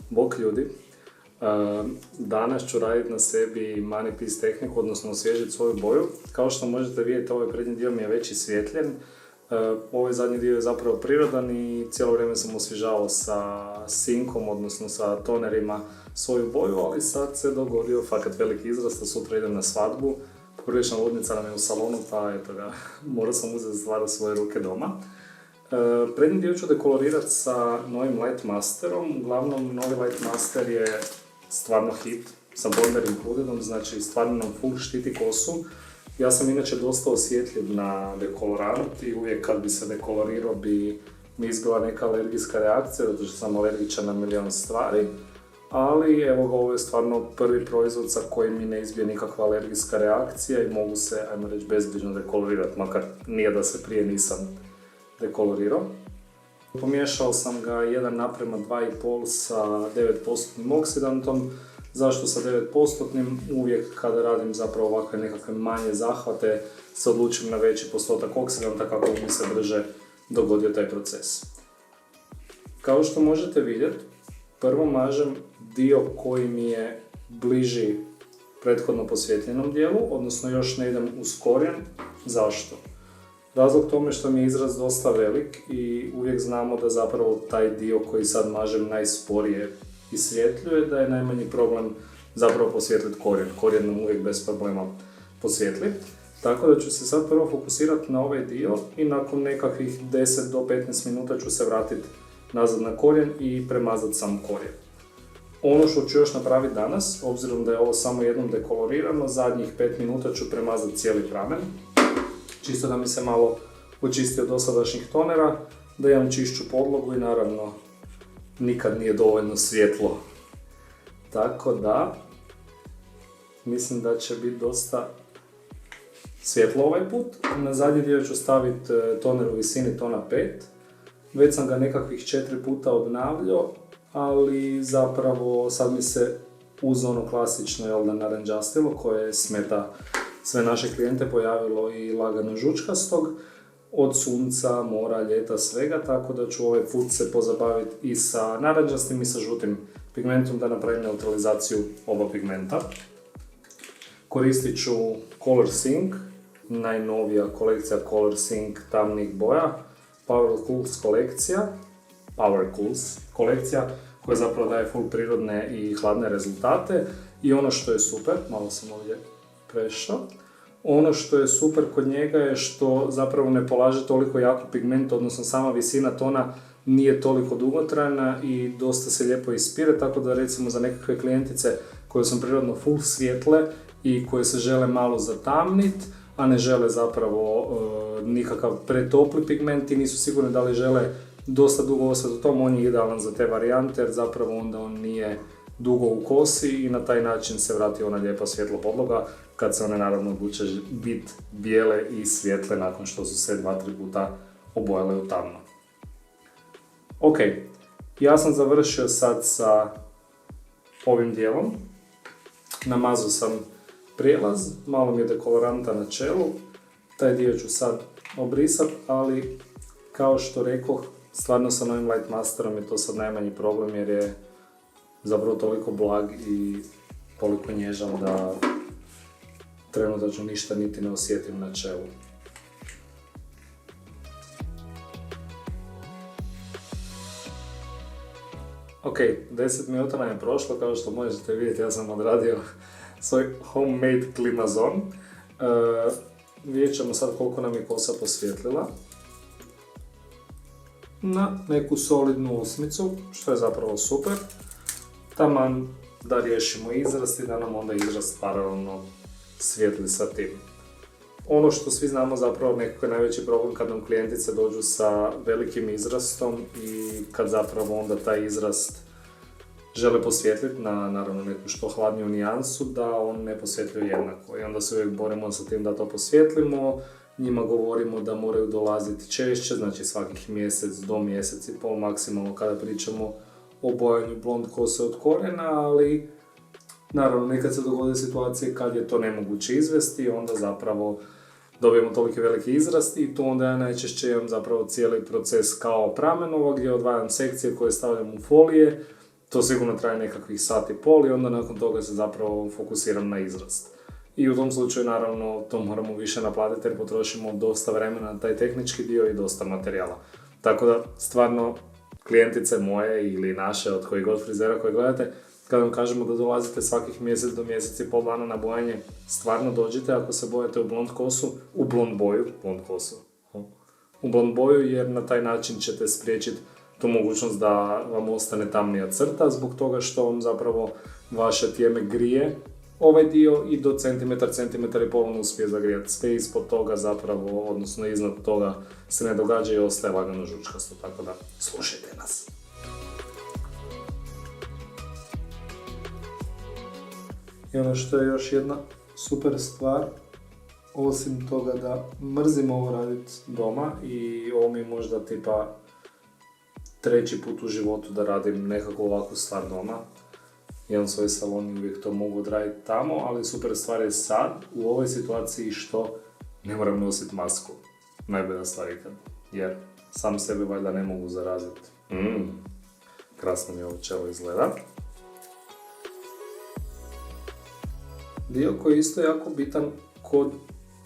Bok ljudi, danas ću raditi na sebi mani piece tehniku, odnosno osvježiti svoju boju. Kao što možete vidjeti, ovaj prednji dio mi je već isvjetljen. Ovaj zadnji dio je zapravo prirodan i cijelo vrijeme sam osvježavao sa sinkom, odnosno sa tonerima svoju boju, ali sad se dogodio fakat veliki izrast, a sutra idem na svadbu. Poprilična ludnica nam je u salonu, pa eto ga, morao sam uzeti stvar u svoje ruke doma. Prednji dio ću dekolorirati sa novim Light Masterom. Uglavnom, novi Light Master je stvarno hit sa Bonder includedom, znači stvarno nam full štiti kosu. Ja sam inače dosta osjetljiv na dekolorant i uvijek kad bi se dekolorirao bi mi izbila neka alergijska reakcija, zato što sam alergičan na milion stvari. Ali evo ga, ovo je stvarno prvi proizvod sa kojim mi ne izbije nikakva alergijska reakcija i mogu se, ajmo reći, bezbrižno dekolorirati, makar nije da se prije nisam dekolorirao. Pomiješao sam ga 1:2,5 sa 9% oksidantom. Zašto sa 9%? Uvijek kada radim zapravo ovakve nekakve manje zahvate se odlučim na veći postotak oksidanta kako mi se brže dogodio taj proces. Kao što možete vidjeti, prvo mažem dio koji mi je bliži prethodno posvjetljenom dijelu, odnosno još ne idem uz korijen. Zašto? Razlog tome što mi je izraz dosta velik i uvijek znamo da zapravo taj dio koji sad mažem najsporije isvjetljuje, da je najmanji problem zapravo posvjetliti korijen. Korijen nam uvijek bez problema posvjetli. Tako da ću se sad prvo fokusirati na ovaj dio i nakon nekakvih 10 do 15 minuta ću se vratiti nazad na korijen i premazati sam korijen. Ono što ću još napraviti danas, obzirom da je ovo samo jednom dekolorirano, zadnjih 5 minuta ću premazati cijeli pramen. Čisto da mi se malo očisti od dosadašnjih tonera, da imam čišću podlogu i naravno nikad nije dovoljno svjetlo. Tako da, mislim da će biti dosta svjetlo ovaj put. Na zadnji dio ću staviti toner u visini tona 5. Već sam ga nekakvih 4 puta obnavljao, ali zapravo sad mi se uz ono klasično naranđastilo koje smeta sve naše klijente pojavilo i lagano žučkastog od sunca, mora, ljeta, svega, tako da ću ovaj put se pozabaviti i sa naranđastim i sa žutim pigmentom da napravim neutralizaciju oba pigmenta. Koristit ću Color Sync, najnovija kolekcija Color Sync tamnih boja, Power Cools kolekcija koja zapravo daje full prirodne i hladne rezultate. I ono što je super, malo sam ovdje prešao, ono što je super kod njega je što zapravo ne polaže toliko jako pigment, odnosno sama visina tona nije toliko dugotrajna i dosta se lijepo ispire, tako da recimo za nekakve klijentice koje su prirodno full svjetle i koje se žele malo zatamniti, a ne žele zapravo nikakav pretopli pigment i nisu sigurni da li žele dosta dugo ostati u tom, on je idealan za te varijante jer zapravo onda on nije dugo u kosi i na taj način se vrati ona lijepa svjetla podloga kad se one naravno odluče biti bijele i svjetle nakon što su se 2-3 puta obojale u tamno. Ok, ja sam završio sad sa ovim dijelom. Namazao sam prijelaz, malo mi je dekoloranta na čelu, taj dio ću sad obrisati, ali kao što rekoh, stvarno sa novim Light Masterom je to sad najmanji problem jer je zapravo toliko blag i toliko nježan da trenutačno ništa niti ne osjetim na čelu. Ok, 10 minuta nam je prošlo, kao što možete vidjeti ja sam odradio svoj homemade klimazon. Vidjet ćemo sad koliko nam je kosa posvjetlila. Na neku solidnu osmicu, što je zapravo super. Taman da riješimo izrast i da nam onda izrast paralelno svijetli sa tim. Ono što svi znamo zapravo nekako je najveći problem kad nam klijentice dođu sa velikim izrastom i kad zapravo onda taj izrast žele posvjetliti na naravno neku što hladniju nijansu, da on ne posvjetljuje jednako. I onda se uvijek borimo sa tim da to posvjetlimo, njima govorimo da moraju dolaziti češće, znači svakih mjesec do mjesec i pol maksimalno kada pričamo o bojanju blond kose od korijena, ali naravno nekad se dogode situacije kad je to nemoguće izvesti i onda zapravo dobijemo toliki veliki izrast i tu onda ja najčešće imam zapravo cijeli proces kao pramenova gdje odvajam sekcije koje stavljam u folije to sigurno traje nekakvih sat i pol i onda nakon toga se zapravo fokusiram na izrast. I u tom slučaju naravno to moramo više naplatiti jer potrošimo dosta vremena na taj tehnički dio i dosta materijala. Tako da stvarno klijentice moje ili naše od kojih god frizera koje gledate, kada vam kažemo da dolazite svakih mjesec do mjesec i pol dana na bojanje, stvarno dođite ako se bojete u blond boju, jer na taj način ćete spriječiti tu mogućnost da vam ostane tamnija crta zbog toga što vam zapravo vaše tijeme grije ovaj dio i do centimetar i pol uspije zagrijati. Sve ispod toga zapravo, odnosno iznad toga se ne događa i ostaje lagano žučkasto, tako da slušajte nas. I ono što je još jedna super stvar, osim toga da mrzim ovo raditi doma i ovo mi je možda tipa 3. put u životu da radim nekakvu ovakvu stvar doma. Imam svoj salon i uvijek to mogu odraditi tamo, ali super stvar je sad u ovoj situaciji što ne moram nositi masku. Najbolja stvar ikad, jer sam sebe valjda ne mogu zaraziti. Krasno mi ovo čelo izgleda. Dio koji je isto jako bitan kod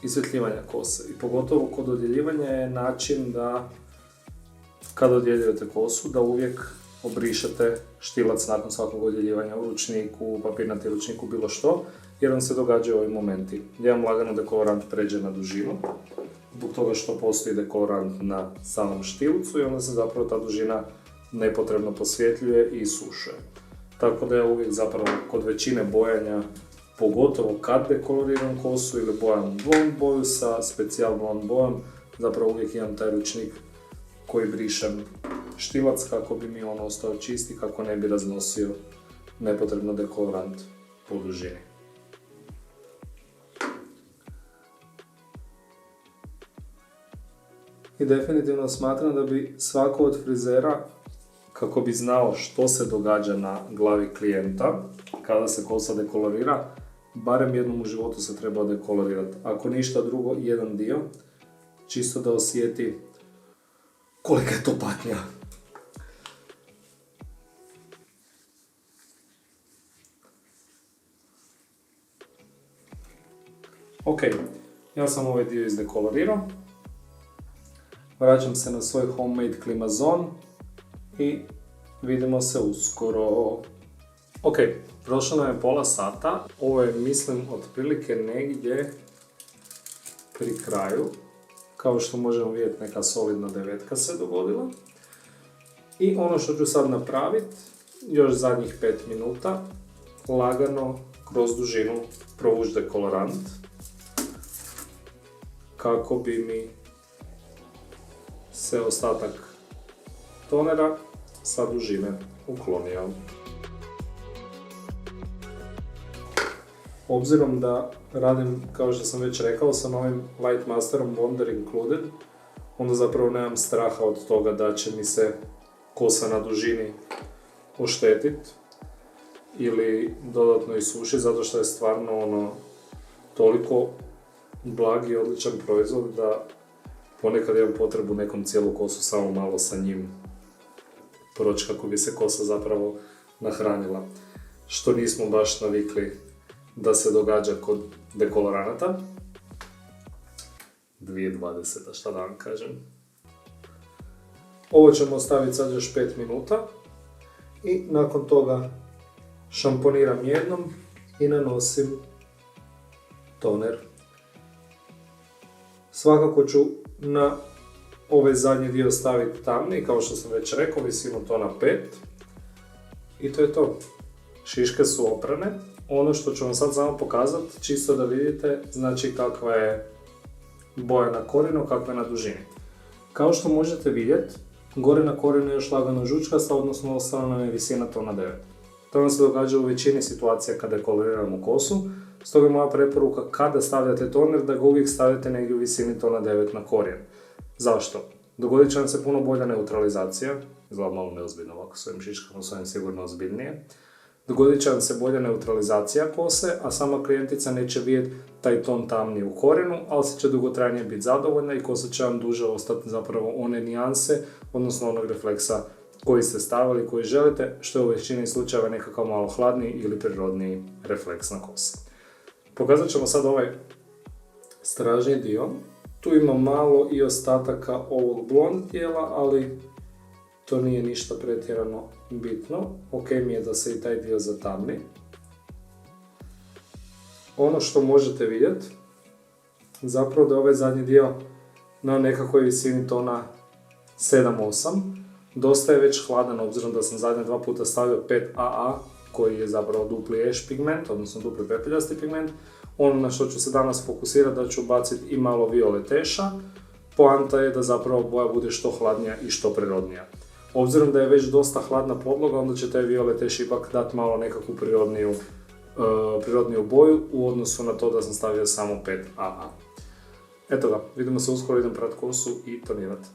isvjetljivanja kose i pogotovo kod odjeljivanja je način da kada odjeljujete kosu da uvijek obrišete štilac nakon svakog odjeljivanja u ručniku, papirnati ručniku, bilo što, jer vam se događaju ovi momenti. Jedan lagano dekolorant pređe na dužinu, zbog toga što postoji dekolorant na samom štilcu i onda se zapravo ta dužina nepotrebno posvjetljuje i sušuje. Tako da ja uvijek zapravo kod većine bojanja, pogotovo kad dekoloriram kosu ili bojam blond boju sa specijal blond bojom, zapravo uvijek imam taj ručnik koji brišem štilac kako bi mi on ostao čisti, kako ne bi raznosio nepotrebno dekolorant po dužini. I definitivno smatram da bi svako od frizera, kako bi znao što se događa na glavi klijenta kada se kosa dekolorira, barem jednom u životu se treba dekolorirati. Ako ništa drugo, jedan dio, čisto da osjeti kolika je to patnja. Ok, ja sam ovaj dio izdekolorirao. Vraćam se na svoj homemade klimazon i vidimo se uskoro. Ok, prošlo nam je pola sata. Ovo je, mislim, otprilike negdje pri kraju. Kao što možemo vidjeti, neka solidna 9 se dogodila. I ono što ću sad napraviti, još zadnjih 5 minuta, lagano kroz dužinu provući dekolorant kako bi mi se ostatak tonera sa dužine uklonio. Obzirom da radim, kao što sam već rekao, sa novim Light Masterom Bonder Included, onda zapravo nemam straha od toga da će mi se kosa na dužini oštetiti ili dodatno isušiti, zato što je stvarno toliko blag i odličan proizvod da ponekad imam potrebu nekom cijelu kosu samo malo sa njim proći kako bi se kosa zapravo nahranila. Što nismo baš navikli da se događa kod dekoloranata. 2020, šta da vam kažem. Ovo ćemo ostaviti sad još 5 minuta i nakon toga šamponiram jednom i nanosim toner. Svakako ću na ovaj zadnji dio staviti tamni, kao što sam već rekao, visinu tona 5. I to je to. Šiške su oprane. Ono što ću vam sad samo pokazati, čisto da vidite, znači kakva je boja na korijenu, kakva je na dužini. Kao što možete vidjeti, gore na korijenu je još lagano žučkasta, odnosno ostala nam je visina tona 9. To nam se događa u većini situacija kada dekoloriramo kosu, stoga je moja preporuka kada stavljate toner da ga uvijek stavite negdje u visini tona 9 na korijen. Zašto? Dogodit će nam se puno bolja neutralizacija, izgleda malo neozbiljno ovako s ovim šiškama, s ovim sigurno ozbiljnije. Dogodit će vam se bolja neutralizacija kose, a sama klijentica neće vidjeti taj ton tamniji u korijenu, ali će dugotrajnije biti zadovoljna i kosa će vam duže ostati zapravo one nijanse, odnosno onog refleksa koji ste stavili, koji želite, što je u većini slučajeva nekakav malo hladniji ili prirodniji refleks na kosi. Pokazat ćemo sad ovaj stražnji dio. Tu ima malo i ostataka ovog blond dijela, ali to nije ništa pretjerano bitno. Ok mi je da se i taj dio zatamni. Ono što možete vidjeti, zapravo da je ovaj zadnji dio na nekakvoj visini tona 7-8. Dosta je već hladan, obzirom da sam zadnje 2 puta stavio 5AA, koji je zapravo dupli ash pigment, odnosno dupli pepeljasti pigment. Ono na što ću se danas fokusirati da ću baciti i malo violeteša. Poanta je da zapravo boja bude što hladnija i što prirodnija. Obzirom da je već dosta hladna podloga, onda će taj violeteš ipak dati malo nekakvu prirodniju boju u odnosu na to da sam stavio samo 5AA. Eto ga, vidimo se uskoro, idem prat kosu i tonirati.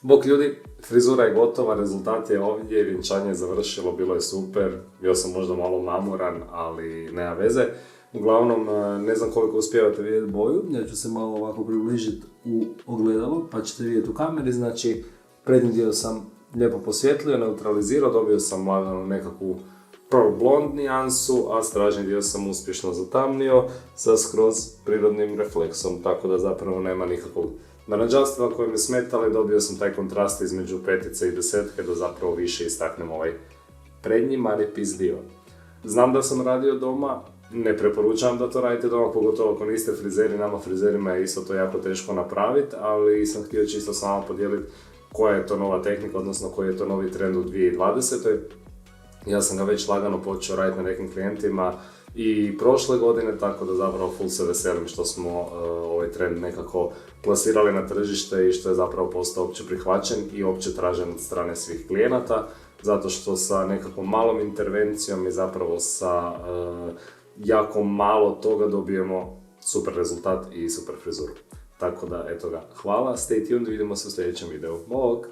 Bok ljudi, frizura je gotova, rezultat je ovdje, vjenčanje je završilo, bilo je super, bio sam možda malo mamuran, ali nema veze. Uglavnom, ne znam koliko uspijevate vidjeti boju, ja ću se malo ovako približiti u ogledalo, pa ćete vidjeti u kameri. Znači, prednji dio sam lijepo posvjetlio, neutralizirao, dobio sam lagano nekakvu pearl blond nijansu, a stražnji dio sam uspješno zatamnio sa skroz prirodnim refleksom, tako da zapravo nema nikakvog naranđastva koje me smetali. Dobio sam taj kontrast između petice i desetke da zapravo više istaknem ovaj prednji manipis dio. Znam da sam radio doma, ne preporučam da to radite doma, pogotovo ako niste frizeri, nama frizerima je isto to jako teško napraviti, ali sam htio čisto s vama podijeliti koja je to nova tehnika, odnosno koji je to novi trend u 2020. Ja sam ga već lagano počeo raditi na nekim klijentima i prošle godine, tako da zapravo full se veselim što smo ovaj trend nekako plasirali na tržište i što je zapravo postao opće prihvaćen i opće tražen od strane svih klijenata, zato što sa nekakvom malom intervencijom i zapravo sa jako malo toga dobijemo super rezultat i super frizuru. Tako da, eto ga, hvala, stay tuned, vidimo se u sljedećem videu. Bog!